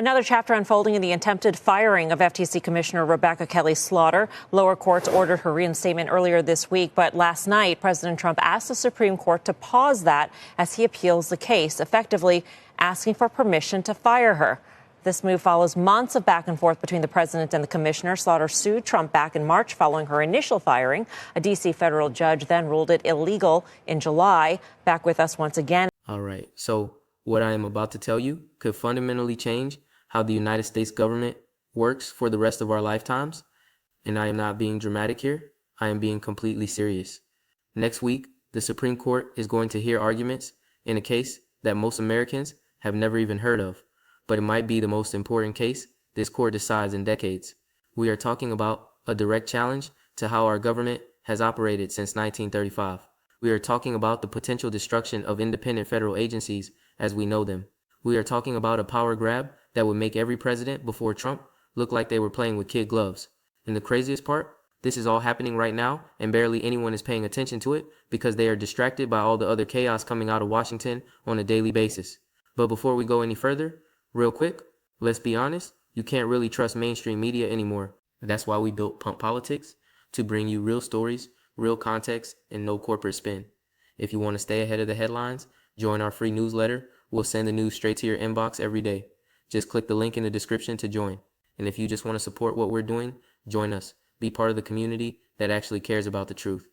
Another chapter unfolding in the attempted firing of FTC Commissioner Rebecca Kelly Slaughter. Lower courts ordered her reinstatement earlier this week, but last night, President Trump asked the Supreme Court to pause that as he appeals the case, effectively asking for permission to fire her. This move follows months of back and forth between the president and the commissioner. Slaughter sued Trump back in March following her initial firing. A D.C. federal judge then ruled it illegal in July. Back with us once again. All right, so what I am about to tell you could fundamentally change how the United States government works for the rest of our lifetimes. And I am not being dramatic here. I am being completely serious. Next week, the Supreme Court is going to hear arguments in a case that most Americans have never even heard of, but it might be the most important case this court decides in decades. We are talking about a direct challenge to how our government has operated since 1935. We are talking about the potential destruction of independent federal agencies as we know them. We are talking about a power grab that would make every president before Trump look like they were playing with kid gloves. And the craziest part, this is all happening right now and barely anyone is paying attention to it because they are distracted by all the other chaos coming out of Washington on a daily basis. But before we go any further, real quick, let's be honest, you can't really trust mainstream media anymore. That's why we built Pump Politics, to bring you real stories, real context, and no corporate spin. If you want to stay ahead of the headlines, join our free newsletter. We'll send the news straight to your inbox every day. Just click the link in the description to join. And if you just want to support what we're doing, join us. Be part of the community that actually cares about the truth.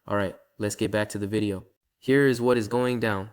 All right, let's get back to the video. Here is what is going down.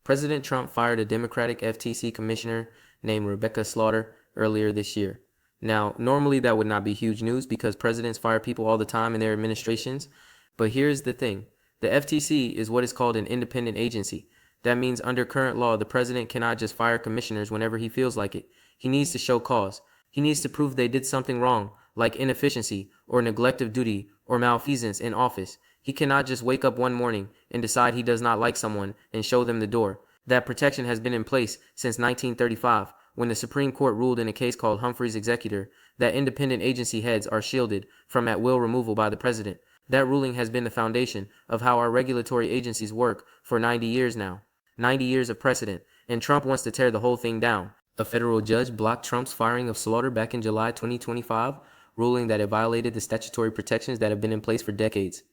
President Trump fired a Democratic FTC commissioner named Rebecca Slaughter earlier this year. Now, normally that would not be huge news because presidents fire people all the time in their administrations. But here's the thing. The FTC is what is called an independent agency. That means under current law, the president cannot just fire commissioners whenever he feels like it. He needs to show cause. He needs to prove they did something wrong, like inefficiency or neglect of duty or malfeasance in office. He cannot just wake up one morning and decide he does not like someone and show them the door. That protection has been in place since 1935, when the Supreme Court ruled in a case called Humphrey's Executor that independent agency heads are shielded from at-will removal by the president. That ruling has been the foundation of how our regulatory agencies work for 90 years now. 90 years of precedent, and Trump wants to tear the whole thing down. A federal judge blocked Trump's firing of Slaughter back in July 2025, ruling that it violated the statutory protections that have been in place for decades.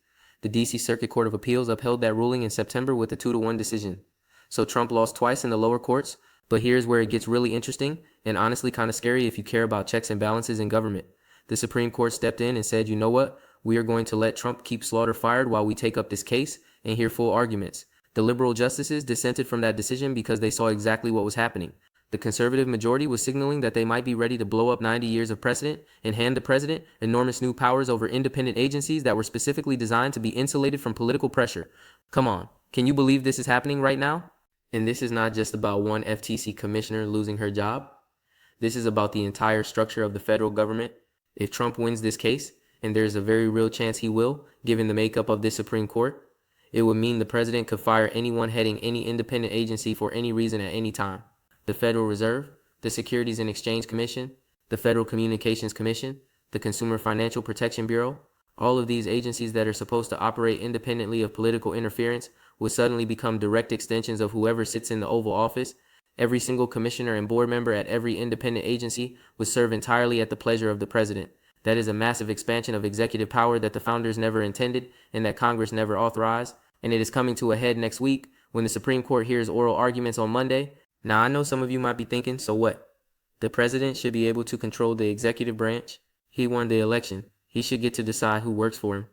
The D.C. Circuit Court of Appeals upheld that ruling in September with a 2-1 decision. So Trump lost twice in the lower courts, but here's where it gets really interesting and honestly kind of scary if you care about checks and balances in government. The Supreme Court stepped in and said, you know what? We are going to let Trump keep Slaughter fired while we take up this case and hear full arguments. The liberal justices dissented from that decision because they saw exactly what was happening. The conservative majority was signaling that they might be ready to blow up 90 years of precedent and hand the president enormous new powers over independent agencies that were specifically designed to be insulated from political pressure. Come on, can you believe this is happening right now? And this is not just about one FTC commissioner losing her job. This is about the entire structure of the federal government. If Trump wins this case, and there's a very real chance he will, given the makeup of this Supreme Court, it would mean the president could fire anyone heading any independent agency for any reason at any time. The Federal Reserve, the Securities and Exchange Commission, the Federal Communications Commission, the Consumer Financial Protection Bureau, all of these agencies that are supposed to operate independently of political interference would suddenly become direct extensions of whoever sits in the Oval Office. Every single commissioner and board member at every independent agency would serve entirely at the pleasure of the president. That is a massive expansion of executive power that the founders never intended and that Congress never authorized. And it is coming to a head next week when the Supreme Court hears oral arguments on Monday. Now, I know some of you might be thinking, so what? The president should be able to control the executive branch. He won the election. He should get to decide who works for him.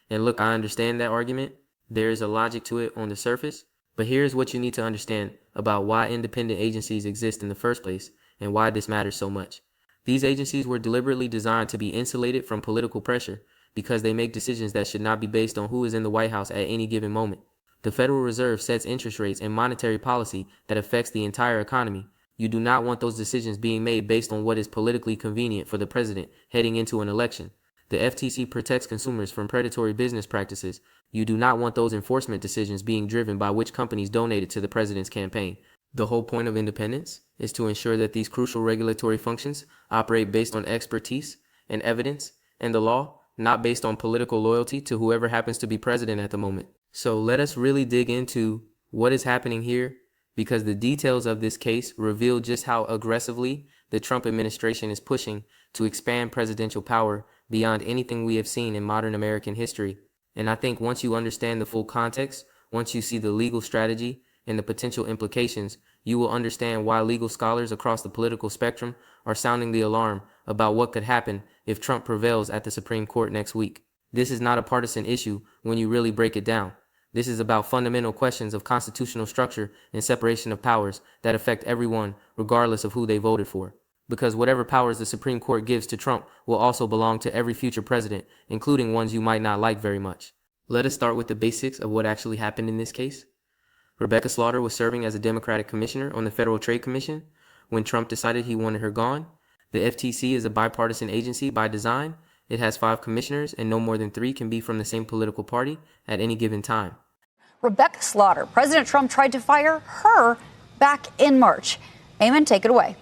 And look, I understand that argument. There is a logic to it on the surface. But here's what you need to understand about why independent agencies exist in the first place and why this matters so much. These agencies were deliberately designed to be insulated from political pressure because they make decisions that should not be based on who is in the White House at any given moment. The Federal Reserve sets interest rates and monetary policy that affects the entire economy. You do not want those decisions being made based on what is politically convenient for the president heading into an election. The FTC protects consumers from predatory business practices. You do not want those enforcement decisions being driven by which companies donated to the president's campaign. The whole point of independence is to ensure that these crucial regulatory functions operate based on expertise and evidence and the law, not based on political loyalty to whoever happens to be president at the moment. So let us really dig into what is happening here, because the details of this case reveal just how aggressively the Trump administration is pushing to expand presidential power beyond anything we have seen in modern American history. And I think once you understand the full context, once you see the legal strategy and the potential implications, you will understand why legal scholars across the political spectrum are sounding the alarm about what could happen if Trump prevails at the Supreme Court next week. This is not a partisan issue when you really break it down. This is about fundamental questions of constitutional structure and separation of powers that affect everyone, regardless of who they voted for. Because whatever powers the Supreme Court gives to Trump will also belong to every future president, including ones you might not like very much. Let us start with the basics of what actually happened in this case. Rebecca Slaughter was serving as a Democratic commissioner on the Federal Trade Commission when Trump decided he wanted her gone. The FTC is a bipartisan agency by design. It has 5 commissioners, and no more than 3 can be from the same political party at any given time. Rebecca Slaughter, President Trump tried to fire her back in March. Eamon, take it away.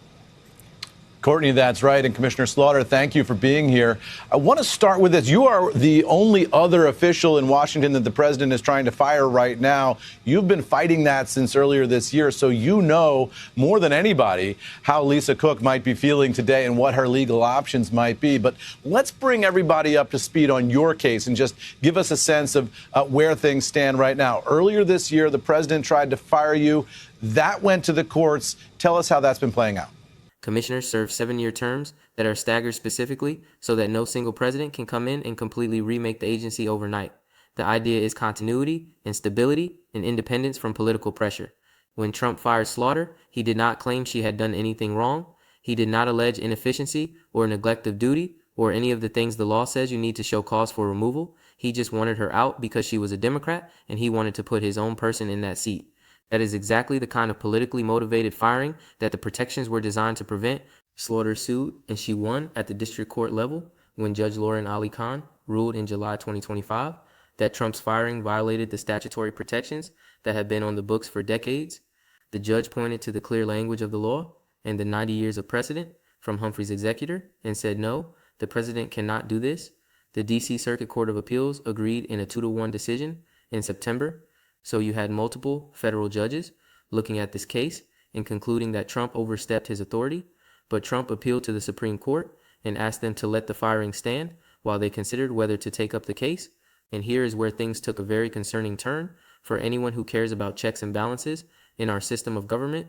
Courtney, that's right. And Commissioner Slaughter, thank you for being here. I want to start with this. You are the only other official in Washington that the president is trying to fire right now. You've been fighting that since earlier this year, so you know more than anybody how Lisa Cook might be feeling today and what her legal options might be. But let's bring everybody up to speed on your case and just give us a sense of where things stand right now. Earlier this year, the president tried to fire you. That went to the courts. Tell us how that's been playing out. Commissioners serve 7-year terms that are staggered specifically so that no single president can come in and completely remake the agency overnight. The idea is continuity and stability and independence from political pressure. When Trump fired Slaughter, he did not claim she had done anything wrong. He did not allege inefficiency or neglect of duty or any of the things the law says you need to show cause for removal. He just wanted her out because she was a Democrat and he wanted to put his own person in that seat. That is exactly the kind of politically motivated firing that the protections were designed to prevent. Slaughter sued, and she won at the district court level when Judge Lauren Ali Khan ruled in July 2025 that Trump's firing violated the statutory protections that had been on the books for decades. The judge pointed to the clear language of the law and the 90 years of precedent from Humphrey's executor and said, no, the president cannot do this. The D.C. Circuit Court of Appeals agreed in a 2-1 decision in September. So you had multiple federal judges looking at this case and concluding that Trump overstepped his authority, but Trump appealed to the Supreme Court and asked them to let the firing stand while they considered whether to take up the case. And here is where things took a very concerning turn for anyone who cares about checks and balances in our system of government.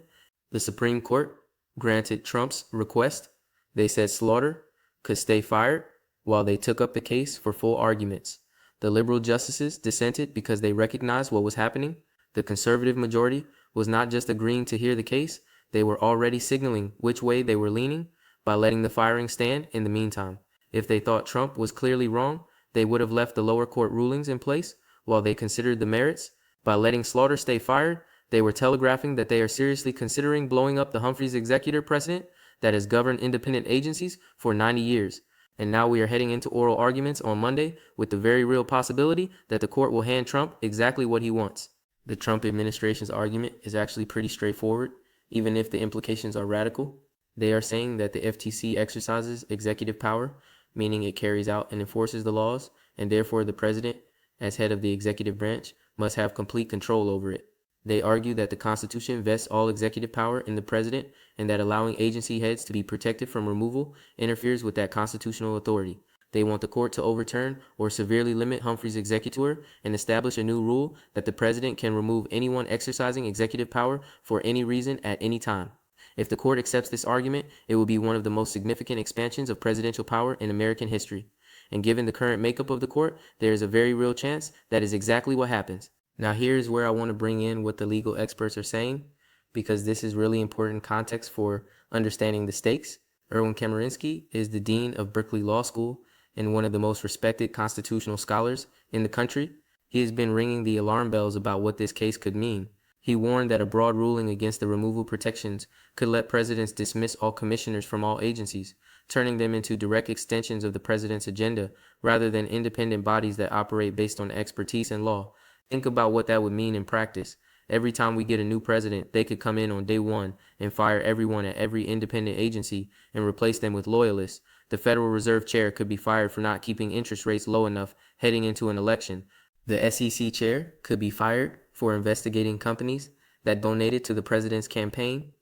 The Supreme Court granted Trump's request. They said Slaughter could stay fired while they took up the case for full arguments. The liberal justices dissented because they recognized what was happening. The conservative majority was not just agreeing to hear the case, they were already signaling which way they were leaning by letting the firing stand in the meantime. If they thought Trump was clearly wrong, they would have left the lower court rulings in place while they considered the merits. By letting Slaughter stay fired, they were telegraphing that they are seriously considering blowing up the Humphrey's executor precedent that has governed independent agencies for 90 years. And now we are heading into oral arguments on Monday with the very real possibility that the court will hand Trump exactly what he wants. The Trump administration's argument is actually pretty straightforward, even if the implications are radical. They are saying that the FTC exercises executive power, meaning it carries out and enforces the laws, and therefore the president, as head of the executive branch, must have complete control over it. They argue that the Constitution vests all executive power in the president and that allowing agency heads to be protected from removal interferes with that constitutional authority. They want the court to overturn or severely limit Humphrey's executor and establish a new rule that the president can remove anyone exercising executive power for any reason at any time. If the court accepts this argument, it will be one of the most significant expansions of presidential power in American history. And given the current makeup of the court, there is a very real chance that is exactly what happens. Now here's where I want to bring in what the legal experts are saying, because this is really important context for understanding the stakes. Erwin Chemerinsky is the dean of Berkeley Law School and one of the most respected constitutional scholars in the country. He has been ringing the alarm bells about what this case could mean. He warned that a broad ruling against the removal protections could let presidents dismiss all commissioners from all agencies, turning them into direct extensions of the president's agenda rather than independent bodies that operate based on expertise and law. Think about what that would mean in practice. Every time we get a new president, they could come in on day one and fire everyone at every independent agency and replace them with loyalists. The Federal Reserve chair could be fired for not keeping interest rates low enough heading into an election. The SEC chair could be fired for investigating companies that donated to the president's campaign.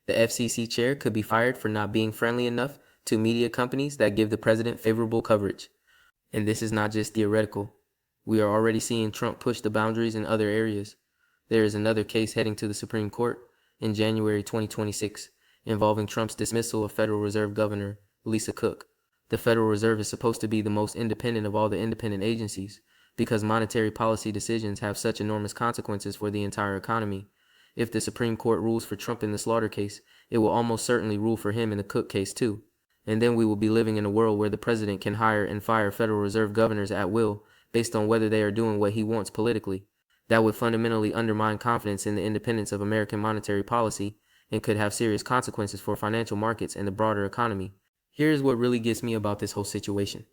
The FCC chair could be fired for not being friendly enough to media companies that give the president favorable coverage. And this is not just theoretical. We are already seeing Trump push the boundaries in other areas. There is another case heading to the Supreme Court in January 2026 involving Trump's dismissal of Federal Reserve Governor Lisa Cook. The Federal Reserve is supposed to be the most independent of all the independent agencies because monetary policy decisions have such enormous consequences for the entire economy. If the Supreme Court rules for Trump in the Slaughter case, it will almost certainly rule for him in the Cook case too. And then we will be living in a world where the president can hire and fire Federal Reserve governors at will based on whether they are doing what he wants politically. That would fundamentally undermine confidence in the independence of American monetary policy and could have serious consequences for financial markets and the broader economy. Here's what really gets me about this whole situation.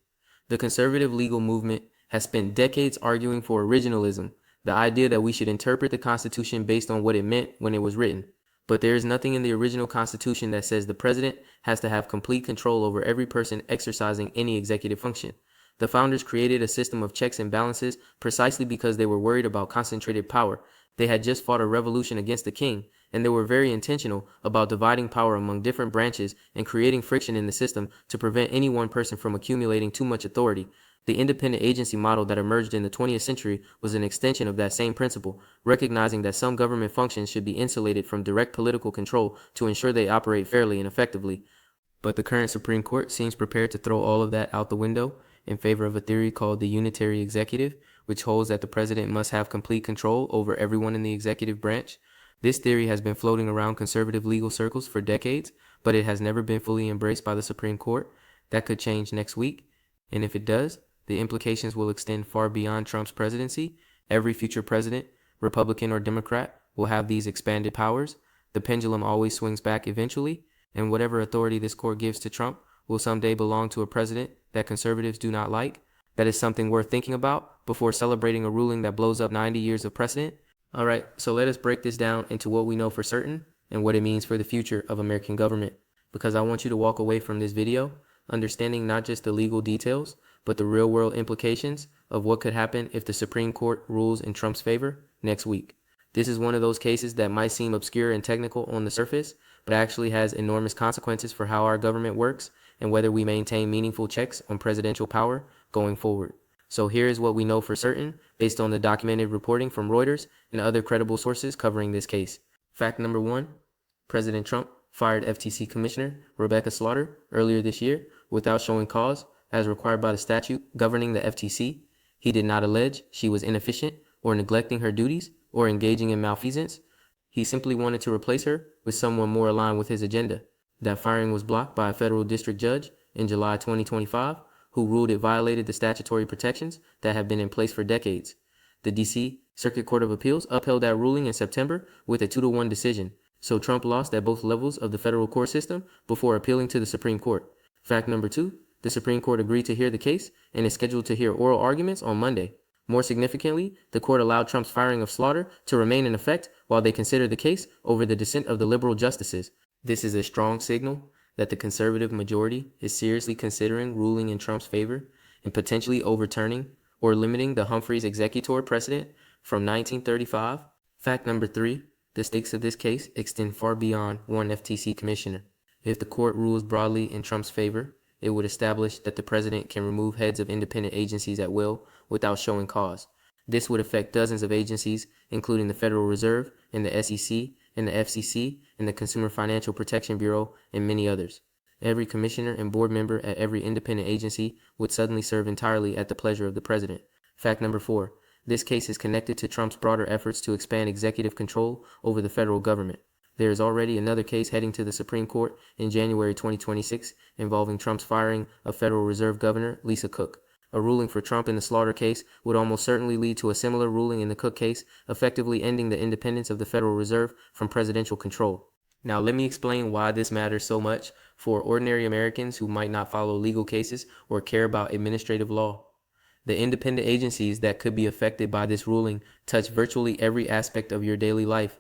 The conservative legal movement has spent decades arguing for originalism, the idea that we should interpret the Constitution based on what it meant when it was written. But there is nothing in the original Constitution that says the president has to have complete control over every person exercising any executive function. The founders created a system of checks and balances precisely because they were worried about concentrated power. They had just fought a revolution against the king, and they were very intentional about dividing power among different branches and creating friction in the system to prevent any one person from accumulating too much authority. The independent agency model that emerged in the 20th century was an extension of that same principle, recognizing that some government functions should be insulated from direct political control to ensure they operate fairly and effectively. But the current Supreme Court seems prepared to throw all of that out the window in favor of a theory called the unitary executive, which holds that the president must have complete control over everyone in the executive branch. This theory has been floating around conservative legal circles for decades, but it has never been fully embraced by the Supreme Court. That could change next week, and if it does, the implications will extend far beyond Trump's presidency. Every future president, Republican or Democrat, will have these expanded powers. The pendulum always swings back eventually, and whatever authority this court gives to Trump will someday belong to a president that conservatives do not like. That is something worth thinking about before celebrating a ruling that blows up 90 years of precedent. All right, so let us break this down into what we know for certain and what it means for the future of American government, because I want you to walk away from this video understanding not just the legal details, but the real-world implications of what could happen if the Supreme Court rules in Trump's favor next week. This is one of those cases that might seem obscure and technical on the surface, but actually has enormous consequences for how our government works and whether we maintain meaningful checks on presidential power going forward. So here is what we know for certain based on the documented reporting from Reuters and other credible sources covering this case. Fact number 1, President Trump fired FTC Commissioner Rebecca Slaughter earlier this year without showing cause, as required by the statute governing the FTC. He did not allege she was inefficient or neglecting her duties or engaging in malfeasance. He simply wanted to replace her with someone more aligned with his agenda. That firing was blocked by a federal district judge in July 2025, who ruled it violated the statutory protections that have been in place for decades. The D.C. Circuit Court of Appeals upheld that ruling in September with a 2-1 decision, so Trump lost at both levels of the federal court system before appealing to the Supreme Court. Fact number 2, the Supreme Court agreed to hear the case and is scheduled to hear oral arguments on Monday. More significantly, the court allowed Trump's firing of Slaughter to remain in effect while they consider the case over the dissent of the liberal justices. This is a strong signal that the conservative majority is seriously considering ruling in Trump's favor and potentially overturning or limiting the Humphreys executor precedent from 1935. Fact number 3, the stakes of this case extend far beyond one FTC commissioner. If the court rules broadly in Trump's favor, it would establish that the president can remove heads of independent agencies at will without showing cause. This would affect dozens of agencies, including the Federal Reserve and the SEC and the FCC and the Consumer Financial Protection Bureau and many others. Every commissioner and board member at every independent agency would suddenly serve entirely at the pleasure of the president. Fact number 4, this case is connected to Trump's broader efforts to expand executive control over the federal government. There is already another case heading to the Supreme Court in January 2026 involving Trump's firing of Federal Reserve Governor Lisa Cook. A ruling for Trump in the Slaughter case would almost certainly lead to a similar ruling in the Cook case, effectively ending the independence of the Federal Reserve from presidential control. Now, let me explain why this matters so much for ordinary Americans who might not follow legal cases or care about administrative law. The independent agencies that could be affected by this ruling touch virtually every aspect of your daily life.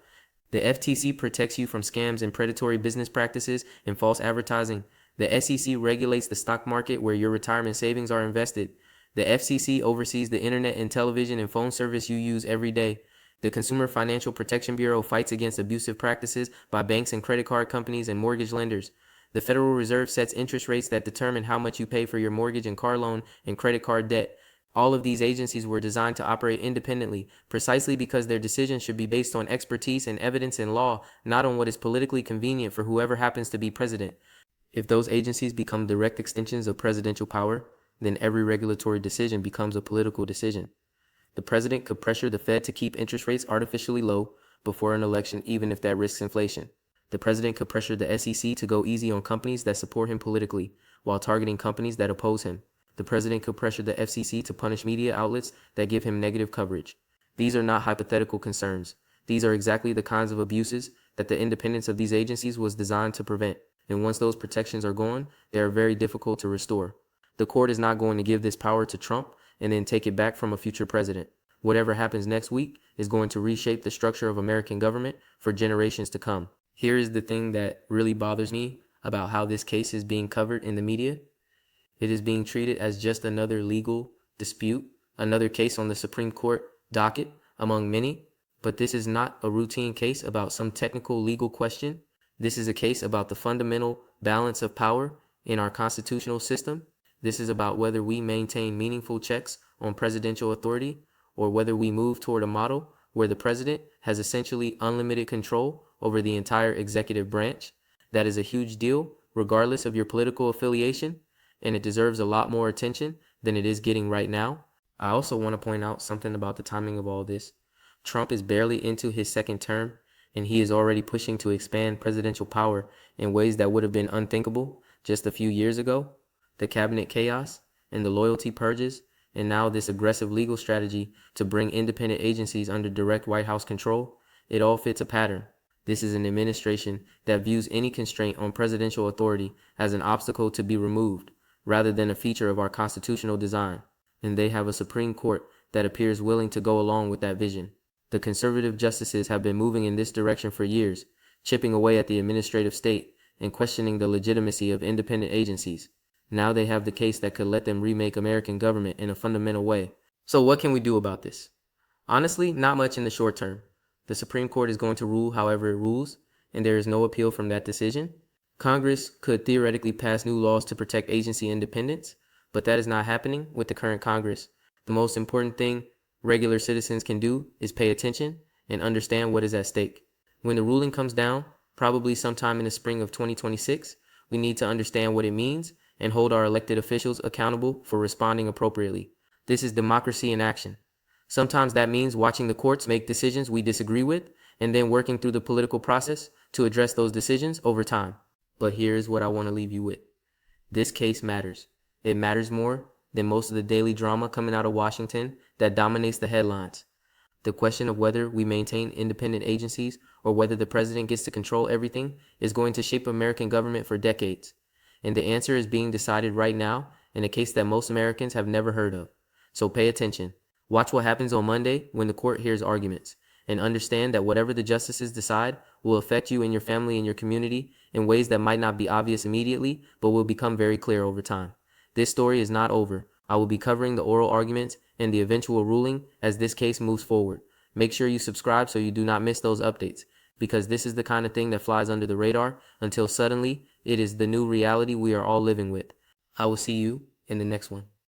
The FTC protects you from scams and predatory business practices and false advertising. The SEC regulates the stock market where your retirement savings are invested. The FCC oversees the internet and television and phone service you use every day. The Consumer Financial Protection Bureau fights against abusive practices by banks and credit card companies and mortgage lenders. The Federal Reserve sets interest rates that determine how much you pay for your mortgage and car loan and credit card debt. All of these agencies were designed to operate independently, precisely because their decisions should be based on expertise and evidence in law, not on what is politically convenient for whoever happens to be president. If those agencies become direct extensions of presidential power, then every regulatory decision becomes a political decision. The president could pressure the Fed to keep interest rates artificially low before an election, even if that risks inflation. The president could pressure the SEC to go easy on companies that support him politically, while targeting companies that oppose him. The president could pressure the FCC to punish media outlets that give him negative coverage. These are not hypothetical concerns. These are exactly the kinds of abuses that the independence of these agencies was designed to prevent. And once those protections are gone, they are very difficult to restore. The court is not going to give this power to Trump and then take it back from a future president. Whatever happens next week is going to reshape the structure of American government for generations to come. Here is the thing that really bothers me about how this case is being covered in the media. It is being treated as just another legal dispute, another case on the Supreme Court docket among many. But this is not a routine case about some technical legal question. This is a case about the fundamental balance of power in our constitutional system. This is about whether we maintain meaningful checks on presidential authority or whether we move toward a model where the president has essentially unlimited control over the entire executive branch. That is a huge deal, regardless of your political affiliation, and it deserves a lot more attention than it is getting right now. I also want to point out something about the timing of all this. Trump is barely into his second term, and he is already pushing to expand presidential power in ways that would have been unthinkable just a few years ago. The cabinet chaos and the loyalty purges, and now this aggressive legal strategy to bring independent agencies under direct White House control, it all fits a pattern. This is an administration that views any constraint on presidential authority as an obstacle to be removed, rather than a feature of our constitutional design. And they have a Supreme Court that appears willing to go along with that vision. The conservative justices have been moving in this direction for years, chipping away at the administrative state and questioning the legitimacy of independent agencies. Now they have the case that could let them remake American government in a fundamental way. So what can we do about this? Honestly, not much in the short term. The Supreme Court is going to rule however it rules, and there is no appeal from that decision. Congress could theoretically pass new laws to protect agency independence, but that is not happening with the current Congress. The most important thing regular citizens can do is pay attention and understand what is at stake. When the ruling comes down, probably sometime in the spring of 2026, we need to understand what it means and hold our elected officials accountable for responding appropriately. This is democracy in action. Sometimes that means watching the courts make decisions we disagree with and then working through the political process to address those decisions over time. But here's what I want to leave you with. This case matters. It matters more than most of the daily drama coming out of Washington that dominates the headlines. The question of whether we maintain independent agencies or whether the president gets to control everything is going to shape American government for decades. And the answer is being decided right now in a case that most Americans have never heard of. So pay attention. Watch what happens on Monday when the court hears arguments, and understand that whatever the justices decide will affect you and your family and your community in ways that might not be obvious immediately, but will become very clear over time. This story is not over. I will be covering the oral arguments and the eventual ruling as this case moves forward. Make sure you subscribe so you do not miss those updates, because this is the kind of thing that flies under the radar until suddenly it is the new reality we are all living with. I will see you in the next one.